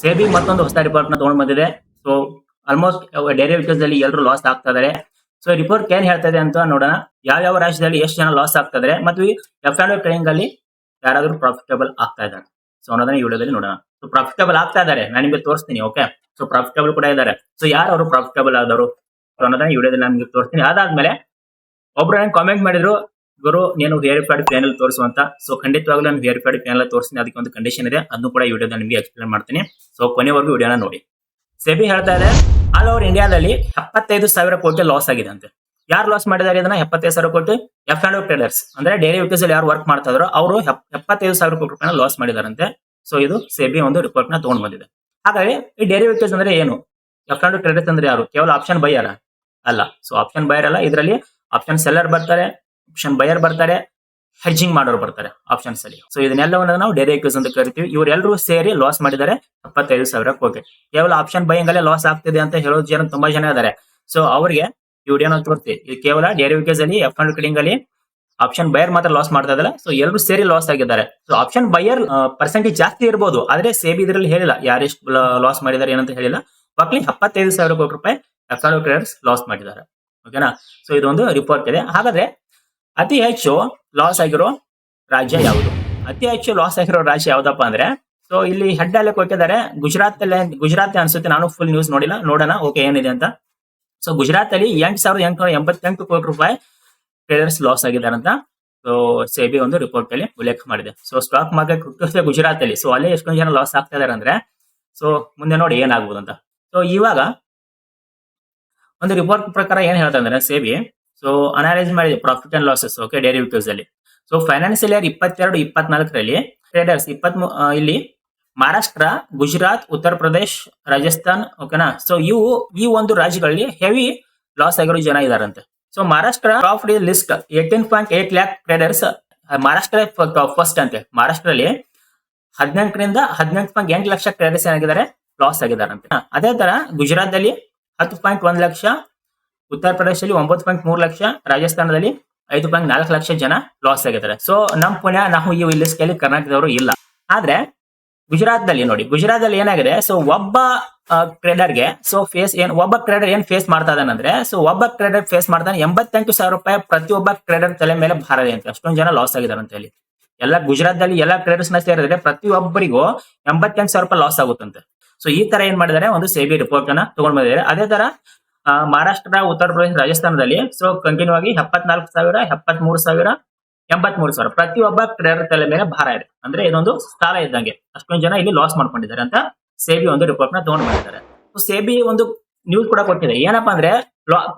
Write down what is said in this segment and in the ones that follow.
ಸೇಬಿ ಮತ್ತೊಂದು ಹೊಸ ರಿಪೋರ್ಟ್ ನ ತಗೊಂಡ್ ಬಂದಿದೆ. ಸೊ ಆಲ್ಮೋಸ್ಟ್ ಡೆರಿವೇಟಿವ್ಸ್ ಅಲ್ಲಿ ಎಲ್ಲರೂ ಲಾಸ್ ಆಗ್ತಾ ಇದಾರೆ. ಸೊ ರಿಪೋರ್ಟ್ ಏನ್ ಹೇಳ್ತಾ ಇದೆ ಅಂತ ನೋಡೋಣ. ಯಾವ ರಾಜ್ಯದಲ್ಲಿ ಎಷ್ಟು ಜನ ಲಾಸ್ ಆಗ್ತಾ ಇದಾರೆ ಮತ್ತು ಎಫ್ ಅಂಡ್ ಟ್ರೇಡಿಂಗ್ ಅಲ್ಲಿ ಯಾರಾದ್ರೂ ಪ್ರಾಫಿಟಬಲ್ ಆಗ್ತಾ ಇದ್ದಾರೆ. ಸೊ ಅನ್ನೋದನ್ನ ಈ ವಿಡಿಯೋದಲ್ಲಿ ನೋಡೋಣ. ಸೊ ಪ್ರಾಫಿಟಬಲ್ ಆಗ್ತಾ ಇದಾರೆ, ನಾನು ನಿಮಗೆ ತೋರಿಸ್ತೀನಿ. ಓಕೆ, ಸೊ ಪ್ರಾಫಿಟಬಲ್ ಕೂಡ ಇದ್ದಾರೆ. ಸೊ ಯಾರು ಅವರು ಪ್ರಾಫಿಟಬಲ್ ಆದವರು ಅನ್ನೋದನ್ನ ಈ ವಿಡಿಯೋದಲ್ಲಿ ನಾನು ನಿಮಗೆ ತೋರಿಸ್ತೀನಿ. ಅದಾದ್ಮೇಲೆ ಒಬ್ರು ಏನ್ ಕಾಮೆಂಟ್ ಮಾಡಿದ್ರು, ಗುರು ನೀನು ವೇರಿಫೈಡ್ ಪ್ಯಾನಲ್ ತೋರಿಸುವಂತ. ಸೊ ಖಂಡಿತವಾಗ್ಲೂ ನಾನು ವೇರಿಫೈಡ್ ಪ್ಯಾನಲ್ ತೋರಿಸ್ತೀನಿ. ಅದಕ್ಕೆ ಒಂದು ಕಂಡೀಷನ್ ಇದೆ, ಅದನ್ನು ಕೂಡ ಈ ವಿಡಿಯೋದಲ್ಲಿ ನಿಮಗೆ ಎಕ್ಸ್ಪ್ಲೇನ್ ಮಾಡ್ತೀನಿ. ಸೊ ಕೊನೆವರೆಗೂ ವಿಡಿಯೋನ ನೋಡಿ. ಸೆಬಿ ಹೇಳ್ತಾ ಇದೆ ಆಲ್ ಓವರ್ ಇಂಡಿಯಾದಲ್ಲಿ 75,000 ಕೋಟಿ ಲಾಸ್ ಆಗಿದೆ ಅಂತೆ. ಯಾರು ಲಾಸ್ ಮಾಡಿದ್ದಾರೆ ಇದನ್ನ? 75,000 ಕೋಟಿ ಎಫ್ ಅಂಡ್ ಟ್ರೇಡರ್ಸ್, ಅಂದ್ರೆ ಡೆರಿವೇಟಿವ್ಸ್ ಅಲ್ಲಿ ಯಾರು ವರ್ಕ್ ಮಾಡ್ತಾ ಇದ್ರು ಅವರು 75,000 ಕೋಟಿ ರೂಪಾಯಿ ಲಾಸ್ ಮಾಡಿದಾರಂತೆ. ಸೊ ಇದು ಸೆಬಿ ಒಂದು ರಿಪೋರ್ಟ್ ನ ತಗೊಂಡ್ ಬಂದಿದೆ. ಹಾಗಾಗಿ ಈ ಡೆರಿವೇಟಿವ್ಸ್ ಅಂದ್ರೆ ಏನು? ಎಫ್ ಅಂಡ್ ಟ್ರೇಡರ್ಸ್ ಅಂದ್ರೆ ಯಾರು? ಕೇವಲ ಆಪ್ಷನ್ ಬೈಯರ್ ಅಲ್ಲ. ಸೊ ಆಪ್ಷನ್ ಬೈಯರ್ ಅಲ್ಲ, ಇದರಲ್ಲಿ ಆಪ್ಷನ್ ಸೆಲ್ಲರ್ ಬರ್ತಾರೆ, ಆಪ್ಷನ್ ಬೈಯರ್ ಬರ್ತಾರೆ, ಹೆಡ್ಜಿಂಗ್ ಮಾಡೋರು ಬರ್ತಾರೆ ಆಪ್ಷನ್ಸ್ ಅಲ್ಲಿ. ಸೊ ಇದನ್ನೆಲ್ಲವನ್ನ ನಾವು ಡೆರಿವೇಟಿವ್ಸ್ ಅಂತ ಕರಿತೀವಿ. ಇವರೆಲ್ಲರೂ ಸೇರಿ ಲಾಸ್ ಮಾಡಿದ್ದಾರೆ 75,000 ಕೋಟಿ. ಕೇವಲ ಆಪ್ಷನ್ ಬೈಯಿಂಗ್ ಅಲ್ಲೇ ಲಾಸ್ ಆಗ್ತಿದೆ ಅಂತ ಹೇಳೋ ಜನ ತುಂಬಾ ಜನ ಇದ್ದಾರೆ. ಸೊ ಅವರಿಗೆ ಈ ವಿಡಿಯೋನ ತೋರಿಸ್ತೀವಿ. ಇದು ಕೇವಲ ಡೆರಿವೇಟಿವ್ಸ್ ಅಲ್ಲಿ ಎಫ್ ಅಂಡ್ ಟ್ರೇಡಿಂಗ್ ಅಲ್ಲಿ ಆಪ್ಷನ್ ಬೈಯರ್ ಮಾತ್ರ ಲಾಸ್ ಮಾಡ್ತಾ ಇದ್ದಲ್ಲ. ಸೊ ಎಲ್ಲರೂ ಸೇರಿ ಲಾಸ್ ಆಗಿದ್ದಾರೆ. ಸೊ ಆಪ್ಷನ್ ಬೈಯರ್ ಪರ್ಸೆಂಟೇಜ್ ಜಾಸ್ತಿ ಇರಬಹುದು, ಆದ್ರೆ ಸೇಬಿ ಇದರಲ್ಲಿ ಹೇಳಿಲ್ಲ ಯಾರೆಷ್ಟು ಲಾಸ್ ಮಾಡಿದ್ದಾರೆ ಏನಂತ ಹೇಳಿಲ್ಲ. ಬಾಕ್ಲಿ 75,000 ಕೋಟಿ ರೂಪಾಯಿ ಎಫ್ ಅಂಡ್ ಟ್ರೇಡರ್ಸ್ ಲಾಸ್ ಮಾಡಿದ್ದಾರೆ. ಓಕೆನಾ? ಸೊ ಇದೊಂದು ರಿಪೋರ್ಟ್ ಇದೆ. ಹಾಗಾದ್ರೆ ಅತಿ ಹೆಚ್ಚು ಲಾಸ್ ಆಗಿರೋ ರಾಜ್ಯ ಯಾವುದು? ಅತಿ ಹೆಚ್ಚು ಲಾಸ್ ಆಗಿರೋ ರಾಜ್ಯ ಯಾವ್ದಪ್ಪ ಅಂದ್ರೆ, ಸೊ ಇಲ್ಲಿ ಹೆಡ್ ಅಲ್ಲೇ ಕೊಟ್ಟಿದ್ದಾರೆ ಗುಜರಾತ್ ಅನ್ಸುತ್ತೆ. ನಾನು ಫುಲ್ ನ್ಯೂಸ್ ನೋಡಿಲ್ಲ, ನೋಡೋಣ ಓಕೆ ಏನಿದೆ ಅಂತ. ಸೊ ಗುಜರಾತ್ ಅಲ್ಲಿ 8,888 ಕೋಟಿ ರೂಪಾಯಿ ಟ್ರೇಡರ್ಸ್ ಲಾಸ್ ಆಗಿದ್ದಾರೆ ಅಂತ ಸೊ ಸೆಬಿ ಒಂದು ರಿಪೋರ್ಟ್ ಅಲ್ಲಿ ಉಲ್ಲೇಖ ಮಾಡಿದೆ. ಸೊ ಸ್ಟಾಕ್ ಮಾರ್ಕೆಟ್ ಗುಜರಾತ್ ಅಲ್ಲಿ, ಸೊ ಅಲ್ಲೇ ಎಷ್ಟೊಂದು ಜನ ಲಾಸ್ ಆಗ್ತಾ ಇದಾರೆ ಅಂದ್ರೆ, ಸೊ ಮುಂದೆ ನೋಡಿ ಏನಾಗ್ಬೋದು ಅಂತ. ಸೊ ಇವಾಗ ಒಂದು ರಿಪೋರ್ಟ್ ಪ್ರಕಾರ ಏನ್ ಹೇಳ್ತಾ ಅಂದ್ರೆ ಸೆಬಿ, ಸೊ ಅನಾಲೈಸ್ ಮಾಡಿದೆ profit and losses. Okay, derivatives ಅಲ್ಲಿ. ಸೊ ಫೈನಾನ್ಸಿಯಲ್ ಇಯರ್ 22-24ರಲ್ಲಿ ಟ್ರೇಡರ್ಸ್ ಇಲ್ಲಿ ಮಹಾರಾಷ್ಟ್ರ, ಗುಜರಾತ್, ಉತ್ತರ ಪ್ರದೇಶ್, ರಾಜಸ್ಥಾನ್, ಓಕೆನಾ. ಸೊ ಈ ಒಂದು ರಾಜ್ಯಗಳಲ್ಲಿ ಹೆವಿ ಲಾಸ್ ಆಗಿರೋ ಜನ ಇದಾರಂತೆ. So Maharashtra top list 18.8 lakh traders. Maharashtra first ಅಂತೆ. ಮಹಾರಾಷ್ಟ್ರಲ್ಲಿ 18.8 ಲಕ್ಷ ಟ್ರೇಡರ್ಸ್ ಏನಾಗಿದ್ದಾರೆ, ಲಾಸ್ ಆಗಿದಾರಂತೆ. ಅದೇ ತರ ಗುಜರಾತ್ ದಲ್ಲಿ 10.1 ಲಕ್ಷ, ಉತ್ತರ ಪ್ರದೇಶದಲ್ಲಿ 9.3 ಲಕ್ಷ, ರಾಜಸ್ಥಾನದಲ್ಲಿ 5.4 ಲಕ್ಷ ಜನ ಲಾಸ್ ಆಗಿದ್ದಾರೆ. ಸೊ ನಮ್ ಪುಣ್ಯ ನಾವು ಈ ಲಿಸ್ಟ್ ಅಲ್ಲಿ ಕರ್ನಾಟಕದವರು ಇಲ್ಲ. ಆದ್ರೆ ಗುಜರಾತ್ ದಲ್ಲಿ ನೋಡಿ, ಗುಜರಾತ್ ಅಲ್ಲಿ ಏನಾಗಿದೆ, ಸೊ ಒಬ್ಬ ಟ್ರೇಡರ್ಗೆ ಒಬ್ಬ ಟ್ರೇಡರ್ ಏನ್ ಫೇಸ್ ಮಾಡ್ತಾ ಇದಾನಂದ್ರೆ, ಸೊ ಒಬ್ಬ ಟ್ರೇಡರ್ ಫೇಸ್ ಮಾಡ್ತಾನೆ 88,000 ರೂಪಾಯಿ ಪ್ರತಿಯೊಬ್ಬ ಟ್ರೇಡರ್ ತಲೆ ಮೇಲೆ ಭಾರ ಇದೆ ಅಂತ. ಅಷ್ಟೊಂದು ಜನ ಲಾಸ್ ಆಗಿದ್ದಾರೆ ಅಂತ ಹೇಳಿ. ಎಲ್ಲ ಗುಜರಾತ್ ದಲ್ಲಿ ಎಲ್ಲ ಟ್ರೇಡರ್ಸ್ ನ ಸೇರಿದ್ರೆ ಪ್ರತಿಯೊಬ್ಬರಿಗೂ 88,000 ರೂಪಾಯಿ ಲಾಸ್ ಆಗುತ್ತಂತೆ. ಸೊ ಈ ತರ ಏನ್ ಮಾಡಿದ್ದಾರೆ, ಒಂದು ಸೆಬಿ ರಿಪೋರ್ಟ್ ಅನ್ನ ತಗೊಂಡ್ ಬಂದಿದ್ದಾರೆ. ಅದೇ ತರ ಮಹಾರಾಷ್ಟ್ರ, ಉತ್ತರ ಪ್ರದೇಶ, ರಾಜಸ್ಥಾನದಲ್ಲಿ ಸೊ ಕಂಟಿನ್ಯೂ ಆಗಿ 74,000, 73,000, 83,000 ಪ್ರತಿಯೊಬ್ಬ ಟ್ರೇಡರ್ ತಲೆ ಮೇಲೆ ಭಾರ ಇದೆ. ಅಂದ್ರೆ ಇದೊಂದು ಸಾಲ ಇದ್ದಂಗೆ. ಅಷ್ಟೊಂದು ಜನ ಇಲ್ಲಿ ಲಾಸ್ ಮಾಡ್ಕೊಂಡಿದ್ದಾರೆ ಅಂತ ಸೆಬಿ ಒಂದು ರಿಪೋರ್ಟ್ ನ ತಗೊಂಡ್ ಬಂದಿದ್ದಾರೆ. ಸೆಬಿ ಒಂದು ನ್ಯೂಸ್ ಕೂಡ ಕೊಟ್ಟಿದೆ, ಏನಪ್ಪಾ ಅಂದ್ರೆ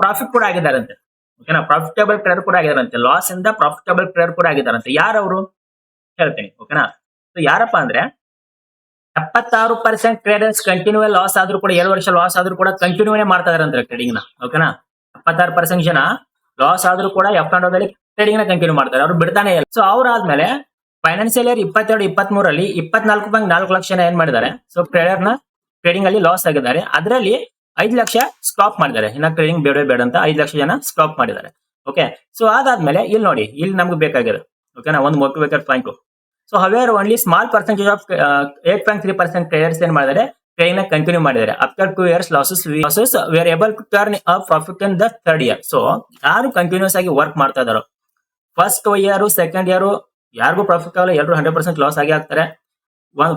ಪ್ರಾಫಿಟ್ ಕೂಡ ಆಗಿದ್ದಾರಂತೆ. ಓಕೆನಾ? ಪ್ರಾಫಿಟಬಲ್ ಟ್ರೇಡರ್ ಕೂಡ ಆಗಿದಾರಂತೆ. ಲಾಸ್ ಇಂದ ಪ್ರಾಫಿಟಬಲ್ ಟ್ರೇಡರ್ ಕೂಡ ಆಗಿದ್ದಾರಂತೆ. ಯಾರವರು ಹೇಳ್ತೀನಿ, ಓಕೆನಾ. ಸೊ ಯಾರಪ್ಪ ಅಂದ್ರೆ 76% ಟ್ರೇಡರ್ಸ್ ಕಂಟಿನ್ಯೂ ಲಾಸ್ ಆದ್ರೂ ಕೂಡ, 2 ವರ್ಷ ಲಾಸ್ ಆದ್ರೂ ಕೂಡ ಕಂಟಿನ್ಯೂನೇ ಮಾಡ್ತಾ ಇದಾರೆ ಟ್ರೇಡಿಂಗ್ ನ. ಓಕೆನಾ? 76% ಜನ ಲಾಸ್ ಆದ್ರೂ ಕೂಡ ಎಫ್ ಅಂಡ್ ದಲ್ಲಿ ಟ್ರೇಡಿಂಗ್ ನ ಕಂಟಿನ್ಯೂ ಮಾಡ್ತಾರೆ, ಅವ್ರು ಬಿಡ್ತಾನೆ ಇಲ್ಲ. ಸೊ ಅವ್ರಾದ್ಮೇಲೆ ಫೈನಾನ್ಸಿಯಲ್ ಇಯರ್ 22-23ರಲ್ಲಿ 24.4 ಲಕ್ಷ ಏನ್ ಮಾಡಿದ್ದಾರೆ, ಸೊ ಟ್ರೇಡರ್ ನ ಟ್ರೇಡಿಂಗ್ ಅಲ್ಲಿ ಲಾಸ್ ಆಗಿದ್ದಾರೆ. ಅದರಲ್ಲಿ 5 ಲಕ್ಷ ಸ್ಟಾಪ್ ಮಾಡಿದ್ದಾರೆ. ಇನ್ನ ಟ್ರೇಡಿಂಗ್ ಬೇಡ ಅಂತ 5 ಲಕ್ಷ ಜನ ಸ್ಟಾಪ್ ಮಾಡಿದ್ದಾರೆ. ಓಕೆ, ಸೊ ಅದಾದ್ಮೇಲೆ ಇಲ್ಲಿ ನೋಡಿ, ಇಲ್ಲಿ ನಮ್ಗೆ ಬೇಕಾಗಿದೆ, ಓಕೆನಾ, ಒಂದು motivated point. So however only small percentage of 8.3% traders ಏನ್ ಮಾಡಿದ್ದಾರೆ, ಟ್ರೇಡಿಂಗ್ ನ ಕಂಟಿನ್ಯೂ ಮಾಡಿದ್ದಾರೆ. After 2 years losses were able to turn a profit in the 3rd year. So ಯಾರು ಕಂಟಿನ್ಯೂಸ್ ಆಗಿ ವರ್ಕ್ ಮಾಡ್ತಾ ಇದಾರೋ, ಫಸ್ಟ್ ಇಯರ್, ಸೆಕೆಂಡ್ ಇಯರ್ ಯಾರಿಗೂ profit ಆಗಲ್ಲ, ಎಲ್ಲರೂ 100% ಲಾಸ್ ಆಗಿ ಆಗ್ತಾರೆ.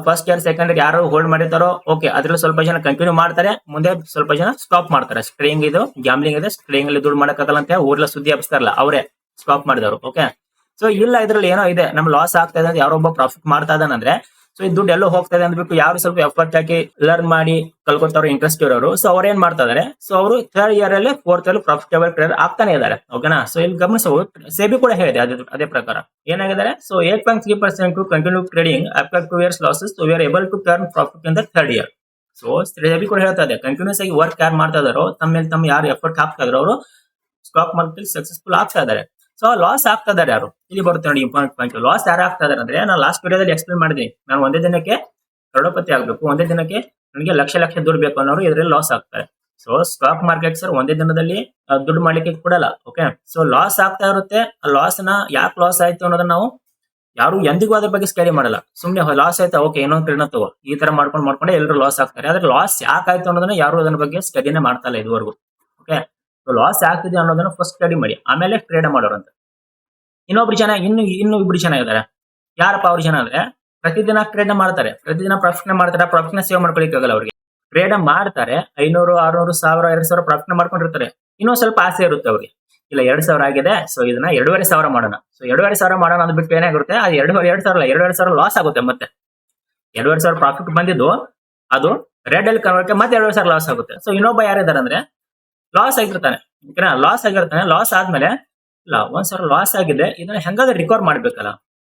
ಫಸ್ಟ್ ಇಯರ್, ಸೆಕೆಂಡ್ ಇಯರ್ ಯಾರು ಹೋಲ್ಡ್ ಮಾಡಿರ್ತಾರೋ ಓಕೆ, ಅದ್ರಲ್ಲಿ ಸ್ವಲ್ಪ ಜನ ಕಂಟಿನ್ಯೂ ಮಾಡ್ತಾರೆ, ಮುಂದೆ ಸ್ವಲ್ಪ ಜನ ಸ್ಟಾಪ್ ಮಾಡ್ತಾರೆ. ಟ್ರೇಡಿಂಗ್ ಇದು ಗ್ಯಾಮ್ಲಿಂಗ್ ಇದೆ, ಟ್ರೇಡಿಂಗ್ ಅಲ್ಲಿ ದುಡ್ಡು ಮಾಡಕ್ಕಾಗಲ್ಲ ಅಂತ ಊರ್ಲ ಸುದ್ದಿ ಹಬ್ಸ್ತಾರಲ್ಲ, ಅವರೇ ಸ್ಟಾಪ್ ಮಾಡಿದವರು. ಓಕೆ, ಸೊ ಇಲ್ಲ ಇದ್ರಲ್ಲಿ ಏನೋ ಇದೆ, ನಮ್ ಲಾಸ್ ಆಗ್ತಾ ಇದೆ, ಯಾರೊಬ್ಬ ಪ್ರಾಫಿಟ್ ಮಾಡ್ತಾ ಇದಾನಂದ್ರೆ, ಸೊ ಈ ದುಡ್ಡು ಎಲ್ಲೋ ಹೋಗ್ತಾ ಇದೆ ಅಂದ್ಬಿಟ್ಟು ಯಾರು ಸ್ವಲ್ಪ ಎಫರ್ಟ್ ಹಾಕಿ ಲರ್ನ್ ಮಾಡಿ ಕಲ್ಕೊತಾರೋ ಇಂಟ್ರೆಸ್ಟ್ ಇರೋರು, ಸೊ ಅವ್ರು ಏನ್ ಮಾಡ್ತಾ ಇದಾರೆ, ಸೊ ಅವರು 3rd year ಅಲ್ಲಿ 4th year ಪ್ರಾಫಿಟಬಲ್ ಟ್ರೇಡರ್ ಆಗ್ತಾನೆ ಇದಾರೆ. ಓಕೆನಾ? ಸೊ ಇಲ್ಲಿ ಗಮನಿಸಬಹುದು, ಸೆಬಿ ಕೂಡ ಹೇಳಿದೆ ಅದೇ ಪ್ರಕಾರ ಏನಾಗಿದ್ದಾರೆ. So 8.3% continue trading after 2 years losses we are able to turn profit in the 3rd year. So SEBI ಕೂಡ ಹೇಳ್ತಾ ಇದೆ, ಕಂಟಿನ್ಯೂಸ್ ಆಗಿ ವರ್ಕ್ ಯಾರು ಮಾಡ್ತಾ ಇದಾರೋ, ತಮ್ಮ ಯಾರು ಎಫರ್ಟ್ ಹಾಕ್ತಾ ಇದಾರೋ ಅವರು ಸ್ಟಾಕ್ ಮಾರ್ಕೆಟ್ ಸಕ್ಸಸ್ಫುಲ್ ಆಗ್ತಾ ಇದಾರೆ. ಸೊ ಲಾಸ್ ಆಗ್ತಾ ಇದಾರೆ ಯಾರು, ಇಲ್ಲಿ ಬರುತ್ತೆ ನೋಡಿ ಇಂಪಾರ್ಟೆಂಟ್ ಪಾಯಿಂಟ್. ಲಾಸ್ ಯಾರು ಆಗ್ತಾ ಇದಾರೆ ಅಂದ್ರೆ, ನಾನು ಲಾಸ್ಟ್ ವಿಡಿಯೋದಲ್ಲಿ ಎಕ್ಸ್ಪ್ಲೇನ್ ಮಾಡಿದ್ದೀನಿ, ನಾನು ಒಂದೇ ದಿನಕ್ಕೆ ಕರೋಡಪತಿ ಆಗ್ಬೇಕು, ಒಂದೇ ದಿನಕ್ಕೆ ನನಗೆ ಲಕ್ಷ ದುಡ್ಡು ಬೇಕು ಅನ್ನೋರು ಇದರಲ್ಲಿ ಲಾಸ್ ಆಗ್ತಾರೆ. ಸೊ ಸ್ಟಾಕ್ ಮಾರ್ಕೆಟ್ ಸರ್ ಒಂದೇ ದಿನದಲ್ಲಿ ದುಡ್ಡು ಮಾಡ್ಲಿಕ್ಕೆ ಕೊಡಲ್ಲ. ಓಕೆ, ಸೊ ಲಾಸ್ ಆಗ್ತಾ ಇರುತ್ತೆ. ಲಾಸ್ ನ ಯಾಕೆ ಲಾಸ್ ಆಯ್ತು ಅನ್ನೋದನ್ನ ನಾವು ಯಾರು ಎಂದಿಗೂ ಅದ್ರ ಬಗ್ಗೆ ಸ್ಟಡಿ ಮಾಡಲ್ಲ. ಸುಮ್ನೆ ಲಾಸ್ ಆಯ್ತಾ, ಓಕೆ ಇನ್ನೊಂದು ಟ್ರೇಡ್ ತಗೋ, ಈ ತರ ಮಾಡ್ಕೊಂಡೆ ಎಲ್ಲರೂ ಲಾಸ್ ಆಗ್ತಾರೆ. ಆದ್ರೆ ಲಾಸ್ ಯಾಕಾಯ್ತು ಅನ್ನೋದನ್ನ ಯಾರು ಅದನ್ನ ಬಗ್ಗೆ ಸ್ಟಡಿನೇ ಮಾಡ್ತಾ ಇಲ್ಲ ಇದುವರೆಗೂ. ಓಕೆ, ಲಾಸ್ ಆಗ್ತಿದೆ ಅನ್ನೋದನ್ನ ಫಸ್ಟ್ ಸ್ಟಡಿ ಮಾಡಿ, ಆಮೇಲೆ ಟ್ರೇಡ್ ಮಾಡೋರಂತ. ಇನ್ನೊಬ್ರು ಜನ ಇನ್ನು ಇಬ್ರು ಜನ ಇದಾರೆ. ಯಾರಪ್ಪ ಅವ್ರ ಜನ ಅಂದ್ರೆ ಪ್ರತಿದಿನ ಟ್ರೇಡ್ ಮಾಡ್ತಾರೆ, ಪ್ರತಿದಿನ ಪ್ರಾಫಿಟ್ ಮಾಡ್ತಾರೆ. ಪ್ರಾಫಿಟ್ ನ ಸೇವ್ ಮಾಡ್ಕೊಳಿಕ್ ಆಗಲ್ಲ ಅವ್ರಿಗೆ. ಟ್ರೇಡ್ ಮಾಡ್ತಾರೆ, 500, 600, 1000, 2000 ಪ್ರಾಫಿಟ್ ಮಾಡ್ಕೊಂಡಿರ್ತಾರೆ. ಇನ್ನೊಂದ್ ಸ್ವಲ್ಪ ಆಸೆ ಇರುತ್ತೆ ಅವ್ರಿಗೆ, ಇಲ್ಲ 2000 ಆಗಿದೆ, ಸೊ ಇದನ್ನ 2500 ಮಾಡೋಣ. ಸೊ 2500 ಮಾಡೋಣ ಅಂದ್ಬಿಟ್ಟು ಏನಾಗಿರುತ್ತೆ, ಅದು 2,500 ಲಾಸ್ ಆಗುತ್ತೆ. ಮತ್ತೆ 2500 ಪ್ರಾಫಿಟ್ ಬಂದಿದ್ದು ಅದು ರೆಡ್ ಅಲ್ಲಿ ಕನ್ವರ್ಟ್ ಮತ್ತೆ 2500 ಲಾಸ್ ಆಗುತ್ತೆ. ಸೊ ಇನ್ನೊಬ್ಬ ಯಾರಿದ್ದಾರೆ ಅಂದ್ರೆ ಲಾಸ್ ಆಗಿರ್ತಾನೆ. ಓಕೆನಾ, ಲಾಸ್ ಆಗಿರ್ತಾನೆ. ಲಾಸ್ ಆದ್ಮೇಲೆ ಇಲ್ಲ, 1000 ಲಾಸ್ ಆಗಿದೆ, ಇದನ್ನ ಹೆಂಗಾದ್ರೆ ರಿಕವರ್ ಮಾಡ್ಬೇಕಲ್ಲ,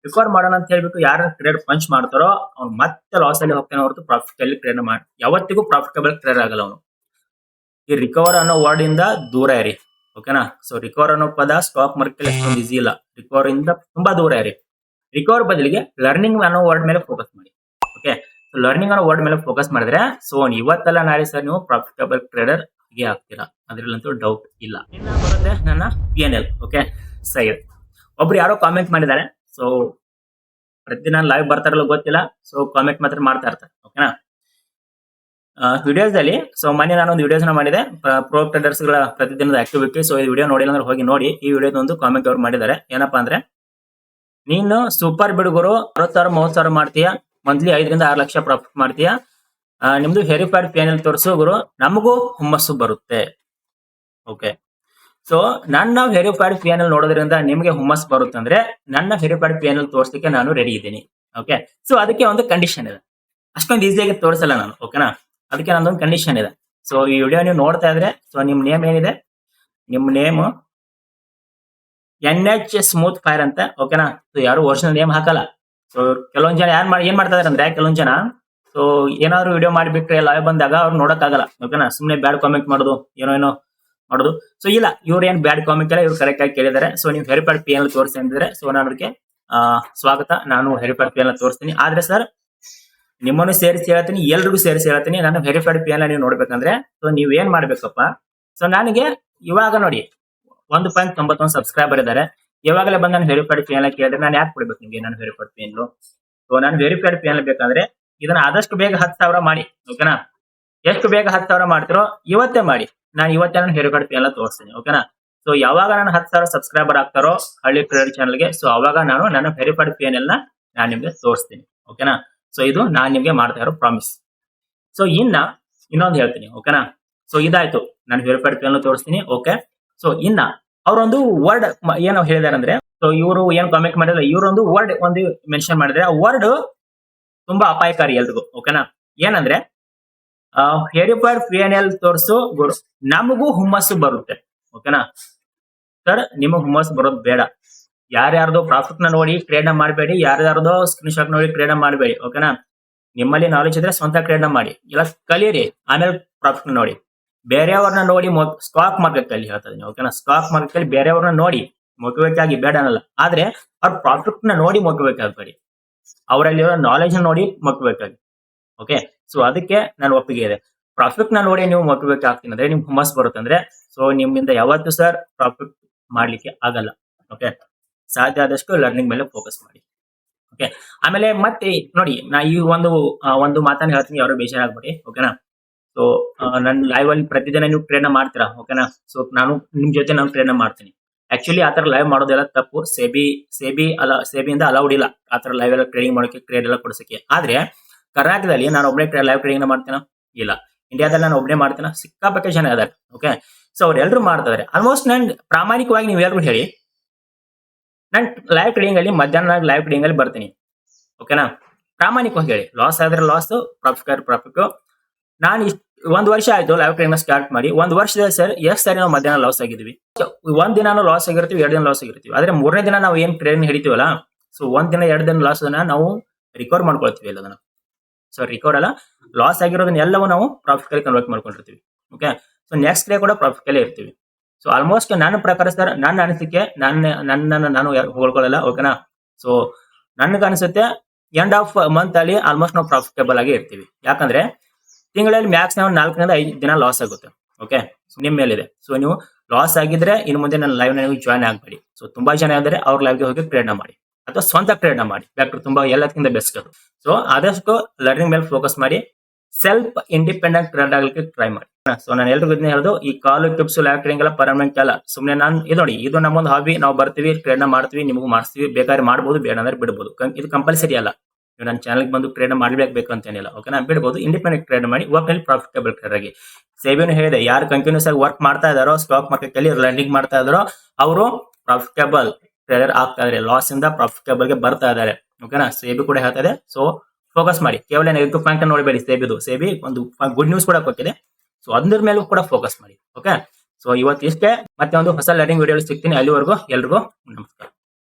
ರಿಕವರ್ ಮಾಡೋಣ ಅಂತ ಹೇಳ್ಬಿಟ್ಟು ಯಾರು ಟ್ರೇಡ್ ಪಂಚ್ ಮಾಡ್ತಾರೋ ಅವ್ನು ಮತ್ತೆ ಲಾಸ್ ಅಲ್ಲಿ ಹೋಗ್ತಾನೆ ಹೊರತು ಪ್ರಾಫಿಟ್ ಅಲ್ಲಿ ಟ್ರೇಡ್ ಮಾಡಿ ಯಾವತ್ತಿಗೂ ಪ್ರಾಫಿಟಬಲ್ ಟ್ರೇಡ್ ಆಗಲ್ಲ ಅವನು. ಈ ರಿಕವರ್ ಅನ್ನೋ ವರ್ಡ್ ಇಂದ ದೂರ ಇರಿ. ಓಕೆನಾ, ಸೊ ರಿಕವರ್ ಅನ್ನೋ ಪದ ಸ್ಟಾಕ್ ಮಾರ್ಕೆಟ್ ಅಷ್ಟೊಂದು ಈಸಿ ಇಲ್ಲ. ರಿಕವರ್ ಇಂದ ತುಂಬಾ ದೂರ ಇರಿ. ರಿಕವರ್ ಬದಲಿಗೆ ಲರ್ನಿಂಗ್ ಅನ್ನೋ ವರ್ಡ್ ಮೇಲೆ ಫೋಕಸ್ ಮಾಡಿ. ಓಕೆ, ಸೊ ಲರ್ನಿಂಗ್ ಅನ್ನೋ ವರ್ಡ್ ಮೇಲೆ ಫೋಕಸ್ ಮಾಡಿದ್ರೆ ಸೊ ಇವತ್ತೆಲ್ಲ ನಾಳೆ ಸರ್ ನೀವು ಪ್ರಾಫಿಟಬಲ್ ಟ್ರೇಡರ್ ಹೀಗೆ ಆಗ್ತೀರಾ, ಅದ್ರಲ್ಲಂತೂ ಡೌಟ್ ಇಲ್ಲ. ಇನ್ನ ಬರುತ್ತೆ ನನ್ನ PNL. ಓಕೆ, ಸರಿ. ಒಬ್ರು ಯಾರೋ ಕಾಮೆಂಟ್ ಮಾಡಿದ್ದಾರೆ. ಸೊ ಪ್ರತಿದಿನ ಲೈವ್ ಬರ್ತಾರಲ್ಲ ಗೊತ್ತಿಲ್ಲ, ಸೊ ಕಾಮೆಂಟ್ ಮಾತ್ರ ಮಾಡ್ತಾ ಇರ್ತಾರೆ. ಓಕೆನಾ, ವಿಡಿಯೋಸ್ ಅಲ್ಲಿ ಸೊ ಮೊನ್ನೆ ನಾನು ಒಂದು ವಿಡಿಯೋಸ್ ಮಾಡಿದೆ, ಪ್ರೋ ಟ್ರೇಡರ್ಸ್ ಗಳ ಪ್ರತಿದಿನದ ಆಕ್ಟಿವಿಟಿ. ಸೊ ಈ ವಿಡಿಯೋ ನೋಡಿಲ್ಲ ಅಂದ್ರೆ ಹೋಗಿ ನೋಡಿ. ಈ ವಿಡಿಯೋದ ಒಂದು ಕಾಮೆಂಟ್ ಅವ್ರು ಮಾಡಿದ್ದಾರೆ, ಏನಪ್ಪಾ ಅಂದ್ರೆ ನೀನು ಸೂಪರ್ ಬಿಡುಗರು 60,000 30,000 ಮಾಡ್ತೀಯ, ಮಂತ್ಲಿ 5 ರಿಂದ 6 ಲಕ್ಷ ಪ್ರಾಫಿಟ್ ಮಾಡ್ತೀಯ, ನಿಮ್ದು ವೆರಿಫೈಡ್ PNL ತೋರಿಸು ಗುರು, ನಮಗೂ ಹುಮ್ಮಸ್ಸು ಬರುತ್ತೆ. ಓಕೆ, ಸೊ ನನ್ನ ವೆರಿಫೈಡ್ PNL ನೋಡೋದ್ರಿಂದ ನಿಮಗೆ ಹುಮ್ಮಸ್ ಬರುತ್ತೆ ಅಂದ್ರೆ ನನ್ನ ವೆರಿಫೈಡ್ PNL ತೋರಿಸಲಿಕ್ಕೆ ನಾನು ರೆಡಿ ಇದ್ದೀನಿ. ಓಕೆ, ಸೊ ಅದಕ್ಕೆ ಒಂದು ಕಂಡೀಷನ್ ಇದೆ. ಅಷ್ಟೊಂದು ಈಸಿಯಾಗಿ ತೋರಿಸಲ್ಲ ನಾನು. ಓಕೆನಾ, ಅದಕ್ಕೆ ನಂದೊಂದು ಕಂಡೀಷನ್ ಇದೆ. ಸೊ ಈ ವಿಡಿಯೋ ನೀವು ನೋಡ್ತಾ ಇದ್ರೆ ಸೊ ನಿಮ್ ನೇಮ್ ಏನಿದೆ, ನಿಮ್ ನೇಮ್ NH ಸ್ಮೂತ್ ಫೈರ್ ಅಂತ. ಓಕೆನಾ, ಸೊ ಯಾರು ಒರಿಜಿನಲ್ ನೇಮ್ ಹಾಕಲ್ಲ. ಸೊ ಕೆಲವೊಂದ್ ಜನ ಏನ್ ಮಾಡ್ತಾ ಇದಾರೆ ಅಂದ್ರೆ ಕೆಲವೊಂದ್ ಜನ ಸೊ ಏನಾದ್ರು ವಿಡಿಯೋ ಮಾಡಿಬಿಟ್ರೆ ಲೈವ್ ಬಂದಾಗ ಅವ್ರು ನೋಡಕ್ಕಾಗಲ್ಲ. ಓಕೆನಾ, ಸುಮ್ನೆ ಬ್ಯಾಡ್ ಕಾಮೆಂಟ್ ಮಾಡೋದು, ಏನೋ ಮಾಡೋದು. ಸೊ ಇಲ್ಲ, ಇವ್ರು ಏನ್ ಬ್ಯಾಡ್ ಕಾಮೆಂಟ್ ಇಲ್ಲ, ಇವ್ರು ಕರೆಕ್ಟ್ ಆಗಿ ಕೇಳಿದ್ದಾರೆ. ಸೊ ನೀವು ವೆರಿಫೈಡ್ PNL ತೋರಿಸಿ ಅಂತಿದ್ರೆ ಸೊ ನಾನು ಅದಕ್ಕೆ ಸ್ವಾಗತ, ನಾನು ವೆರಿಫೈಡ್ PNL ತೋರಿಸ್ತೀನಿ. ಆದ್ರೆ ಸರ್ ನಿಮ್ಮನ್ನು ಸೇರಿಸಿ ಹೇಳ್ತೀನಿ, ಎಲ್ರಿಗೂ ಸೇರಿಸಿ ಹೇಳ್ತೀನಿ, ನಾನು ವೆರಿಫೈಡ್ PNL ನೀವು ನೋಡ್ಬೇಕಂದ್ರೆ ಸೊ ನೀವ್ ಏನ್ ಮಾಡ್ಬೇಕಪ್ಪ, ಸೊ ನನಗೆ ಇವಾಗ ನೋಡಿ 1.91 ಸಬ್ಸ್ಕ್ರೈಬರ್ ಇದ್ದಾರೆ. ಇವಾಗಲೇ ಬಂದು ನಾನು ವೆರಿಫೈಡ್ PNL ಕೇಳಿದ್ರೆ ನಾನು ಯಾಕೆ ಕೊಡ್ಬೇಕು ನಿಮ್ಗೆ ನಾನು ವೆರಿಫೈಡ್ PNL? ಸೊ ನಾನು ವೆರಿಫೈಡ್ PNL ಬೇಕಂದ್ರೆ ಇದನ್ನ ಆದಷ್ಟು ಬೇಗ 10,000 ಮಾಡಿ. ಓಕೆನಾ, ಎಷ್ಟು ಬೇಗ 10,000 ಮಾಡ್ತಿರೋ ಇವತ್ತೇ ಮಾಡಿ. ನಾನು ಇವತ್ತೇ ನಾನು ವೆರಿಫೈಡ್ PNL ತೋರಿಸ್ತೀನಿ. ಓಕೆನಾ, ಸೊ ಯಾವಾಗ ನಾನು 10,000 ಸಬ್ಸ್ಕ್ರೈಬರ್ ಆಗ್ತಾರೋ ಹಳ್ಳಿ ಟ್ರೇಡರ್ ಚಾನಲ್ಗೆ, ಸೊ ಅವಾಗ ನಾನು ನನ್ನ ವೆರಿಫೈಡ್ PNL ನ ನಾನು ನಿಮ್ಗೆ ತೋರಿಸ್ತೀನಿ. ಓಕೆನಾ, ಸೊ ಇದು ನಾನ್ ನಿಮ್ಗೆ ಮಾಡ್ತಾ ಇರೋ ಪ್ರಾಮಿಸ್. ಸೊ ಇನ್ನೊಂದು ಹೇಳ್ತೀನಿ. ಓಕೆನಾ, ಸೊ ಇದಾಯ್ತು, ನಾನು ವೆರಿಫೈಡ್ PNL ತೋರಿಸ್ತೀನಿ. ಓಕೆ, ಸೊ ಅವರೊಂದು ವರ್ಡ್ ಏನು ಹೇಳಿದಾರೆ ಅಂದ್ರೆ, ಸೊ ಇವರು ಏನ್ ಕಾಮೆಂಟ್ ಮಾಡಿದ್ರೆ ಇವರೊಂದು ವರ್ಡ್ ಒಂದು ಮೆನ್ಷನ್ ಮಾಡಿದ್ರೆ, ಆ ವರ್ಡ್ ತುಂಬಾ ಅಪಾಯಕಾರಿ ಎಲ್ರಿಗೂ. ಓಕೆನಾ, ಏನಂದ್ರೆ ವೆರಿಫೈಡ್ PNL ತೋರಿಸು ಗುರು, ನಮಗೂ ಹುಮ್ಮಸ್ಸು ಬರುತ್ತೆ. ಓಕೆನಾ ಸರ್, ನಿಮಗ್ ಹುಮ್ಮಸ್ಸು ಬರೋದು ಬೇಡ. ಯಾರ್ಯಾರ್ದೋ ಪ್ರಾಫಿಟ್ ನ ನೋಡಿ ಟ್ರೇಡ್ ನ ಮಾಡಬೇಡಿ, ಯಾರ್ಯಾರ್ದೋ ಸ್ಕ್ರೀನ್ ಶಾಟ್ ನೋಡಿ ಟ್ರೇಡ್ ನ ಮಾಡಬೇಡಿ. ಓಕೆನಾ, ನಿಮ್ಮಲ್ಲಿ ನಾಲೆಜ್ ಇದ್ರೆ ಸ್ವಂತ ಟ್ರೇಡ್ ನ ಮಾಡಿ, ಇಲ್ಲ ಕಲೀರಿ, ಆಮೇಲೆ ಪ್ರಾಫಿಟ್ ನ ನೋಡಿ. ಬೇರೆಯವ್ರನ್ನ ನೋಡಿ ಸ್ಟಾಕ್ ಮಾರ್ಕೆಟ್ ಅಲ್ಲಿ ಹೇಳ್ತಾ ಇದೀನಿ. ಓಕೆನಾ, ಸ್ಟಾಕ್ ಮಾರ್ಕೆಟ್ ಅಲ್ಲಿ ಬೇರೆಯವ್ರನ್ನ ನೋಡಿ ಮೋಟಿವೇಟ್ ಆಗಿ ಬೇಡ ಅನ್ನಲ್ಲ, ಆದ್ರೆ ಅವ್ರ ಪ್ರಾಫಿಟ್ ನ ನೋಡಿ ಮೋಟಿವೇಟ್ ಆಗಬೇಡಿ, ಅವರಲ್ಲಿರೋ ನಾಲೆಜ್ ನೋಡಿ ಮೋಟಿವೇಟ್ ಆಗಿ. ಓಕೆ, ಸೊ ಅದಕ್ಕೆ ನಾನು ಒಪ್ಪಿಗೆ ಇದೆ. ಪ್ರಾಫಿಟ್ ನ ನೋಡಿ ನೀವು ಮೋಟಿವೇಟ್ ಆಗ್ತೀನಿ ಅಂದ್ರೆ ನಿಮ್ಗೆ ಹುಮ್ಮಸ್ ಬರುತ್ತೆ ಅಂದ್ರೆ ಸೊ ನಿಮ್ಮಿಂದ ಯಾವತ್ತೂ ಸರ್ ಪ್ರಾಫಿಟ್ ಮಾಡ್ಲಿಕ್ಕೆ ಆಗಲ್ಲ. ಓಕೆ, ಸಾಧ್ಯ ಆದಷ್ಟು ಲರ್ನಿಂಗ್ ಮೇಲೆ ಫೋಕಸ್ ಮಾಡಿ. ಓಕೆ, ಆಮೇಲೆ ಮತ್ತೆ ನೋಡಿ, ನಾ ಈ ಒಂದು ಮಾತನ್ನ ಹೇಳ್ತೀನಿ, ಯಾರು ಬೇಜಾರಾಗ್ಬೇಡಿ. ಓಕೆನಾ, ಸೊ ನನ್ನ ಲೈವ್ ಅಲ್ಲಿ ಪ್ರತಿದಿನ ನೀವು ಟ್ರೇಡ್ ಮಾಡ್ತೀರಾ. ಓಕೆನಾ, ಸೊ ನಾನು ನಿಮ್ ಜೊತೆ ನಾನು ಟ್ರೇಡ್ ಮಾಡ್ತೀನಿ. ಆಕ್ಚುಲಿ ಆತರ ಲೈವ್ ಮಾಡೋದೆಲ್ಲ ತಪ್ಪು. ಸೆಬಿಯಿಂದ ಅಲೌಡ್ ಇಲ್ಲ ಆತರ ಲೈವ್ ಎಲ್ಲ ಟ್ರೇಡಿಂಗ್ ಮಾಡೋಕೆ, ಟ್ರೇಡ್ ಎಲ್ಲ ಕೊಡ್ಸಕ್ಕೆ. ಆದ್ರೆ ಕರ್ನಾಟಕದಲ್ಲಿ ನಾನು ಒಬ್ಬನೇ ಲೈವ್ ಟ್ರೇಡಿಂಗ್ ಮಾಡ್ತೇನೆ, ಇಲ್ಲ ಇಂಡಿಯಾದಲ್ಲಿ ನಾನು ಒಬ್ಬನೇ ಮಾಡ್ತೇನೆ, ಸಿಕ್ಕಾಪಟ್ಟೆ ಜನ ಇದಾರೆ. ಓಕೆ, ಸೊ ಅವ್ರೆಲ್ಲರೂ ಮಾಡ್ತಾರೆ. ಆಲ್ಮೋಸ್ಟ್ ನಾನು ಪ್ರಾಮಾಣಿಕವಾಗಿ ನೀವು ಎಲ್ಲರೂ ಹೇಳಿ, ನಾನು ಲೈವ್ ಟ್ರೇಡಿಂಗ್ ಅಲ್ಲಿ ಮಧ್ಯಾಹ್ನ ಲೈವ್ ಟ್ರೇಡಿಂಗ್ ಅಲ್ಲಿ ಬರ್ತೀನಿ. ಓಕೆನಾ, ಪ್ರಾಮಾಣಿಕವಾಗಿ ಹೇಳಿ, ಲಾಸ್ ಆದ್ರೆ ಲಾಸ್, ಪ್ರಾಫಿಟ್. ನಾನು 1 ವರ್ಷ ಆಯ್ತು ಲೈವ್ ಟ್ರೇಡಿಂಗ್ ಸ್ಟಾರ್ಟ್ ಮಾಡಿ. 1 ವರ್ಷದಲ್ಲಿ ಸರ್ ಎಷ್ಟು ಸಾರಿ ನಾವು ಮಧ್ಯಾಹ್ನ ಲಾಸ್ ಆಗಿದ್ವಿ. ಒಂದ್ ದಿನ ಲಾಸ್ ಆಗಿರ್ತೀವಿ, 2 ದಿನ ಲಾಸ್ ಆಗಿರ್ತೀವಿ. ಆದ್ರೆ 3ನೇ ದಿನ ನಾವು ಏನ್ ಟ್ರೇಡಿಂಗ್ ಹಿಡಿತೀವಲ್ಲ, ಸೊ 1 ದಿನ 2 ದಿನ ಲಾಸ್ ನಾವು ರಿಕವರ್ ಮಾಡ್ಕೊಳ್ತೀವಿ ಎಲ್ಲದನ್ನ. ಸೊ ರಿಕವರ್ ಅಲ್ಲ, ಲಾಸ್ ಆಗಿರೋದನ್ನ ಎಲ್ಲವೂ ನಾವು ಪ್ರಾಫಿಟ್ ಅಲ್ಲಿ ಕನ್ವರ್ಟ್ ಮಾಡ್ಕೊಂಡಿರ್ತೀವಿ. ಓಕೆ, ಸೊ ನೆಕ್ಸ್ಟ್ ಡೇ ಕೂಡ ಪ್ರಾಫಿಟ್ ಅಲ್ಲೇ ಇರ್ತೀವಿ. ಸೊ ಆಲ್ಮೋಸ್ಟ್ ನನ್ನ ಪ್ರಕಾರ ಸರ್, ನನ್ನ ಅನಿಸಿಕೆ, ನನ್ನನ್ನು ನಾನು ಹೋಗ್ಕೊಳ್ಳಲ್ಲ. ಓಕೆನಾ, ಸೊ ನನ್ಗೆ ಅನಿಸುತ್ತೆ ಎಂಡ್ ಆಫ್ ಮಂತ್ ಅಲ್ಲಿ ಆಲ್ಮೋಸ್ಟ್ ನಾವು ಪ್ರಾಫಿಟಬಲ್ ಆಗಿ ಇರ್ತೀವಿ. ಯಾಕಂದ್ರೆ ತಿಂಗಳಲ್ಲಿ ಮ್ಯಾಕ್ಸಿಮಮ್ 4 ರಿಂದ 5 ದಿನ ಲಾಸ್ ಆಗುತ್ತೆ. ಓಕೆ, ನಿಮ್ ಮೇಲಿದೆ. ಸೊ ನೀವು ಲಾಸ್ ಆಗಿದ್ರೆ ಇನ್ನು ಮುಂದೆ ನನ್ನ ಲೈವ್ ನೀವು ಜಾಯ್ನ್ ಆಗಬೇಡಿ. ಸೊ ತುಂಬಾ ಜನ ಇದ್ದಾರೆ, ಅವ್ರ ಲೈವ್ಗೆ ಹೋಗಿ ಟ್ರೇಡ್ ಮಾಡಿ. ಅಥವಾ ಸ್ವಂತ ಟ್ರೇಡ್ ನ ಮಾಡಿ. ಬ್ಯಾಕ್ ಟು ತುಂಬಾ ಎಲ್ಲಕ್ಕಿಂತ ಬೆಸ್ಟ್ ಅದು. ಸೊ ಆದಷ್ಟು ಲರ್ನಿಂಗ್ ಮೇಲೆ ಫೋಕಸ್ ಮಾಡಿ, ಸೆಲ್ಫ್ ಇಂಡಿಪೆಂಡೆಂಟ್ ಟ್ರೇಡ್ ಆಗ್ಲಿಕ್ಕೆ ಟ್ರೈ ಮಾಡಿ. ಸೊ ನಾನು ಎಲ್ರಿಗೂ ಇದನ್ನ ಹೇಳೋದು, ಈ ಕಾಲು ಟಿಪ್ಸ್ ಲೈವ್ ಟ್ರೇಡಿಂಗ್ ಎಲ್ಲ ಪರ್ಮನೆಂಟ್ ಅಲ್ಲ. ಸುಮ್ಮನೆ ನಾನು ಇದು ನೋಡಿ, ಇದು ನಮ್ಮೊಂದು ಹಾಬಿ. ನಾವು ಬರ್ತೀವಿ, ಟ್ರೇಡ್ ನ ಮಾಡ್ತೀವಿ, ನಿಮಗೂ ಮಾಡಿಸ್ತೀವಿ. ಬೇಕಾದ್ರೆ ಮಾಡ್ಬೋದು, ಬೇಡ ಅಂದ್ರೆ ಬಿಡ್ಬೋದು. ಇದು ಕಂಪಲ್ಸರಿ ಅಲ್ಲ. ನೀವು ನನ್ನ ಚಾನಲ್ ಬಂದು ಟ್ರೇಡ್ ಮಾಡಲೇಬೇಕು ಅಂತೇನಿಲ್ಲ. ಓಕೆನಾ, ಬಿಡ್ಬೋದು. ಇಂಡಿಪೆಂಡೆಂಟ್ ಟ್ರೇಡ್ ಮಾಡಿ, ವರ್ಕ್ ಪ್ರಾಫಿಟಬಲ್ ಟ್ರೇಡ್ ಆಗಿ. ಸೇಬಿನು ಹೇಳಿದೆ, ಯಾರು ಕಂಟಿನ್ಯೂಸ್ ಆಗಿ ವರ್ಕ್ ಮಾಡ್ತಾ ಇದಾರೋ, ಸ್ಟಾಕ್ ಮಾರ್ಕೆಟ್ ಅಲ್ಲಿ ಲರ್ನಿಂಗ್ ಮಾಡ್ತಾ ಇದಾರೋ, ಅವರು ಪ್ರಾಫಿಟಬಲ್ ಟ್ರೇಡರ್ ಆಗ್ತಾ ಇದಾರೆ. ಲಾಸ್ ಇಂದ ಪ್ರಾಫಿಟಬಲ್ ಗೆ ಬರ್ತಾ ಇದಾರೆ. ಓಕೆನಾ, ಸೇಬಿ ಕೂಡ ಹೇಳ್ತಾ ಇದೆ. ಸೊ ಫೋಕಸ್ ಮಾಡಿ, ಕೇವಲ ನೆಗೆಟಿವ್ ಪಾಯಿಂಟ್ ನೋಡಬೇಡಿ. ಸೇಬಿ ಒಂದು ಗುಡ್ ನ್ಯೂಸ್ ಕೂಡ ಕೊಟ್ಟಿದೆ. ಸೊ ಅದ್ರ ಮೇಲೂ ಕೂಡ ಫೋಕಸ್ ಮಾಡಿ. ಓಕೆ, ಸೊ ಇವತ್ತು ಇಷ್ಟೇ. ಮತ್ತೆ ಒಂದು ಹೊಸ ಲರ್ನಿಂಗ್ ವಿಡಿಯೋ ಸಿಗ್ತೀನಿ. ಅಲ್ಲಿವರೆಗೂ ಎಲ್ರಿಗೂ ನಮಸ್ಕಾರ.